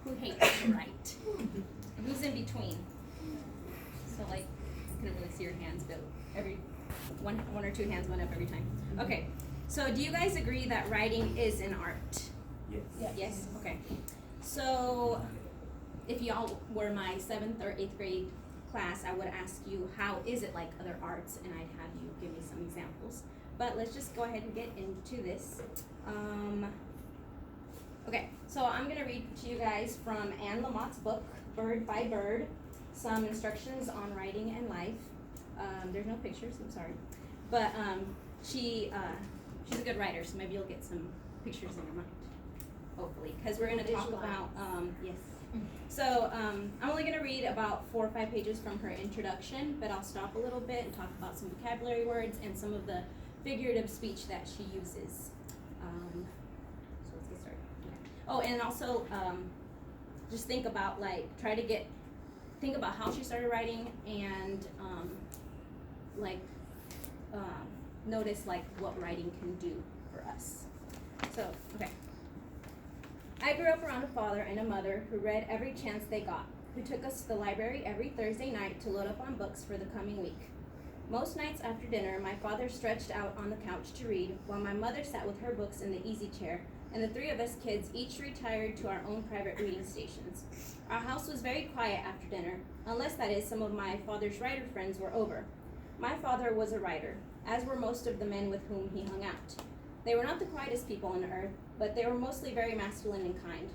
who hates to write? And who's in between? So like, I couldn't really see your hands, but every one or two hands went up every time. Okay, so do you guys agree that writing is an art? Yes. Yes? Okay. So if y'all were my 7th or 8th grade class, I would ask you, how is it like other arts? And I'd have you give me some examples. But let's just go ahead and get into this. Okay, so I'm going to read to you guys from Anne Lamott's book, Bird by Bird, some instructions on writing and life. There's no pictures, I'm sorry. But she's a good writer, so maybe you'll get some pictures in your mind, hopefully. Because we're going to talk about, yes. So I'm only going to read about 4 or 5 pages from her introduction, but I'll stop a little bit and talk about some vocabulary words and some of the figurative speech that she uses. So let's get started. Okay. Oh, and also just think about think about how she started writing and notice what writing can do for us. So, okay. I grew up around a father and a mother who read every chance they got, who took us to the library every Thursday night to load up on books for the coming week. Most nights after dinner, my father stretched out on the couch to read, while my mother sat with her books in the easy chair, and the 3 of us kids each retired to our own private reading stations. Our house was very quiet after dinner, unless that is some of my father's writer friends were over. My father was a writer, as were most of the men with whom he hung out. They were not the quietest people on earth, but they were mostly very masculine and kind.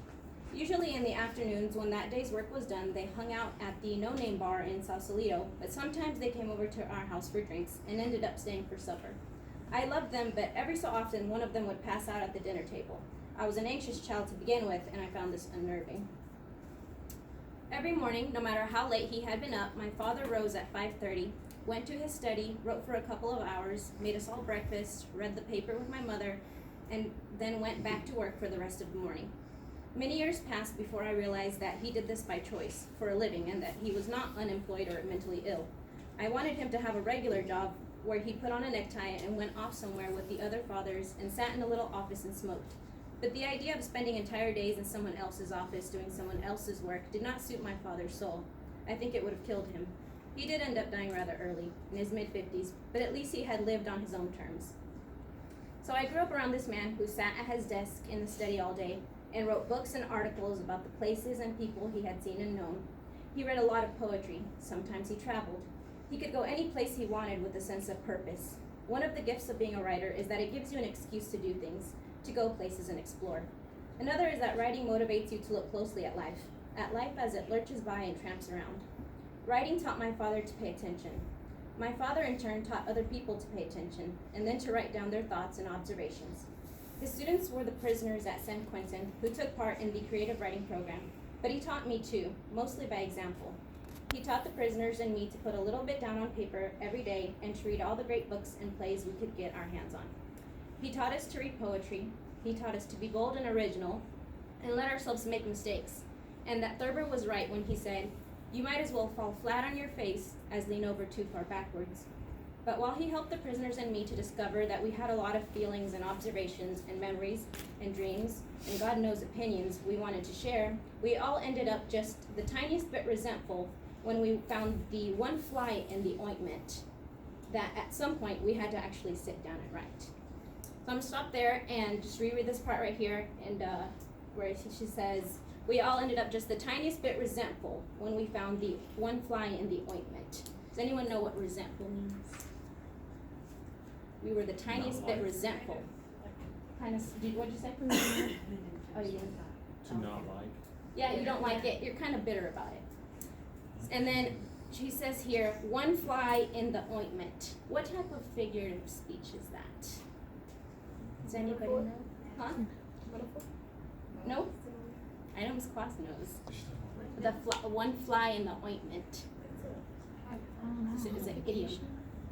Usually in the afternoons, when that day's work was done, they hung out at the No Name Bar in Sausalito, but sometimes they came over to our house for drinks and ended up staying for supper. I loved them, but every so often one of them would pass out at the dinner table. I was an anxious child to begin with, and I found this unnerving. Every morning, no matter how late he had been up, my father rose at 5:30, went to his study, wrote for a couple of hours, made us all breakfast, read the paper with my mother, and then went back to work for the rest of the morning. Many years passed before I realized that he did this by choice, for a living, and that he was not unemployed or mentally ill. I wanted him to have a regular job where he put on a necktie and went off somewhere with the other fathers and sat in a little office and smoked. But the idea of spending entire days in someone else's office doing someone else's work did not suit my father's soul. I think it would have killed him. He did end up dying rather early, in his mid-50s, but at least he had lived on his own terms. So I grew up around this man who sat at his desk in the study all day and wrote books and articles about the places and people he had seen and known. He read a lot of poetry. Sometimes he traveled. He could go any place he wanted with a sense of purpose. One of the gifts of being a writer is that it gives you an excuse to do things, to go places and explore. Another is that writing motivates you to look closely at life as it lurches by and tramps around. Writing taught my father to pay attention. My father, in turn, taught other people to pay attention, and then to write down their thoughts and observations. His students were the prisoners at San Quentin who took part in the creative writing program, but he taught me too, mostly by example. He taught the prisoners and me to put a little bit down on paper every day and to read all the great books and plays we could get our hands on. He taught us to read poetry. He taught us to be bold and original and let ourselves make mistakes, and that Thurber was right when he said, "You might as well fall flat on your face as lean over too far backwards." But while he helped the prisoners and me to discover that we had a lot of feelings and observations and memories and dreams and God knows opinions we wanted to share, we all ended up just the tiniest bit resentful when we found the one fly in the ointment that at some point we had to actually sit down and write. So I'm gonna stop there and just reread this part right here, and where she says, "We all ended up just the tiniest bit resentful when we found the one fly in the ointment." Does anyone know what resentful means? We were the tiniest bit resentful. Kind of, what'd you say? Oh, you didn't. To not like. Yeah, you don't like it. You're kind of bitter about it. And then she says here, one fly in the ointment. What type of figurative speech is that? Does anybody know? Huh? No? I almost crossed nose. One fly in the ointment. Is it idiom?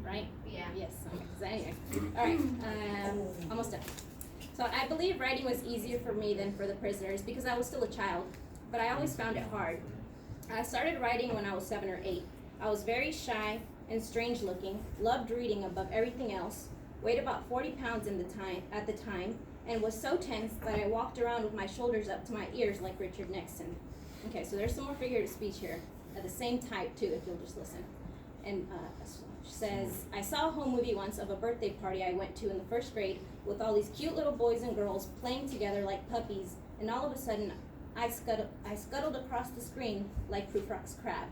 Right? Yeah. Yes. Okay. So anyway, all right. Almost done. So I believe writing was easier for me than for the prisoners because I was still a child, but I always found it hard. I started writing when I was 7 or 8. I was very shy and strange looking, loved reading above everything else, weighed about 40 pounds at the time, and was so tense that I walked around with my shoulders up to my ears like Richard Nixon. Okay, so there's some more figurative speech here, of the same type too, if you'll just listen. And she says, I saw a home movie once of a birthday party I went to in the first grade with all these cute little boys and girls playing together like puppies, and all of a sudden I scuttled across the screen like Prufrock's crab.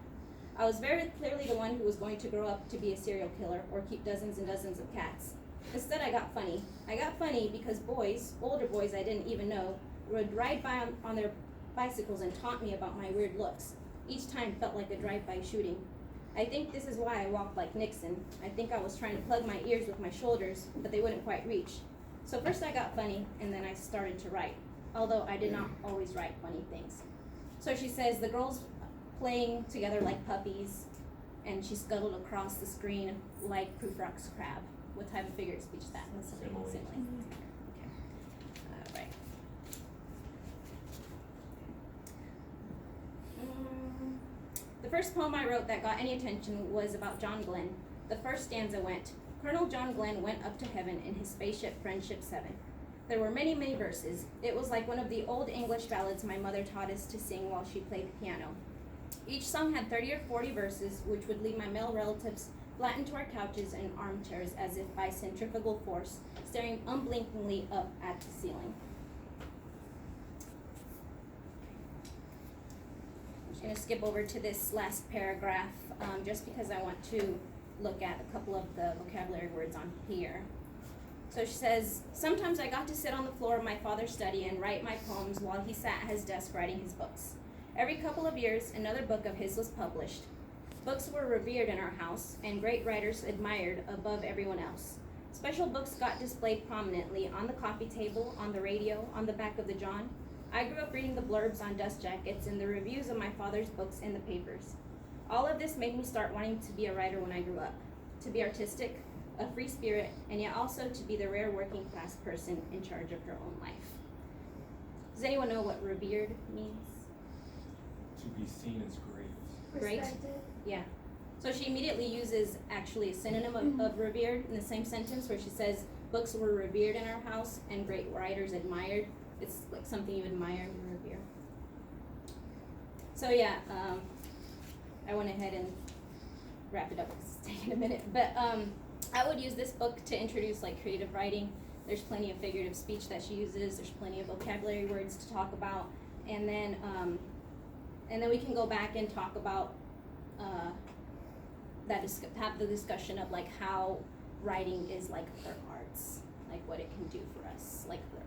I was very clearly the one who was going to grow up to be a serial killer or keep dozens and dozens of cats. Instead, I got funny. I got funny because boys, older boys I didn't even know, would ride by on their bicycles and taunt me about my weird looks. Each time felt like a drive-by shooting. I think this is why I walked like Nixon. I think I was trying to plug my ears with my shoulders, but they wouldn't quite reach. So first I got funny, and then I started to write, although I did not always write funny things. So she says the girls playing together like puppies, and she scuttled across the screen like Prufrock's crab. What type of figure of speech is that? That's something Simile. Okay. All right. The first poem I wrote that got any attention was about John Glenn. The first stanza went, Colonel John Glenn went up to heaven in his spaceship Friendship 7. There were many, many verses. It was like one of the old English ballads my mother taught us to sing while she played the piano. Each song had 30 or 40 verses, which would leave my male relatives flat into our couches and armchairs as if by centrifugal force, staring unblinkingly up at the ceiling. I'm just going to skip over to this last paragraph, just because I want to look at a couple of the vocabulary words on here. So she says, sometimes I got to sit on the floor of my father's study and write my poems while he sat at his desk writing his books. Every couple of years, another book of his was published. Books were revered in our house, and great writers admired above everyone else. Special books got displayed prominently on the coffee table, on the radio, on the back of the John. I grew up reading the blurbs on dust jackets and the reviews of my father's books in the papers. All of this made me start wanting to be a writer when I grew up, to be artistic, a free spirit, and yet also to be the rare working class person in charge of her own life. Does anyone know what revered means? To be seen as great. Great? Respected. Yeah. So she immediately uses actually a synonym of revered in the same sentence where she says books were revered in our house and great writers admired. It's like something you admire, you revere. So yeah, I went ahead and wrapped it up because it's taking a minute. But I would use this book to introduce like creative writing. There's plenty of figurative speech that she uses. There's plenty of vocabulary words to talk about, and then we can go back and talk about have the discussion of like how writing is like other arts, like what it can do for us, like other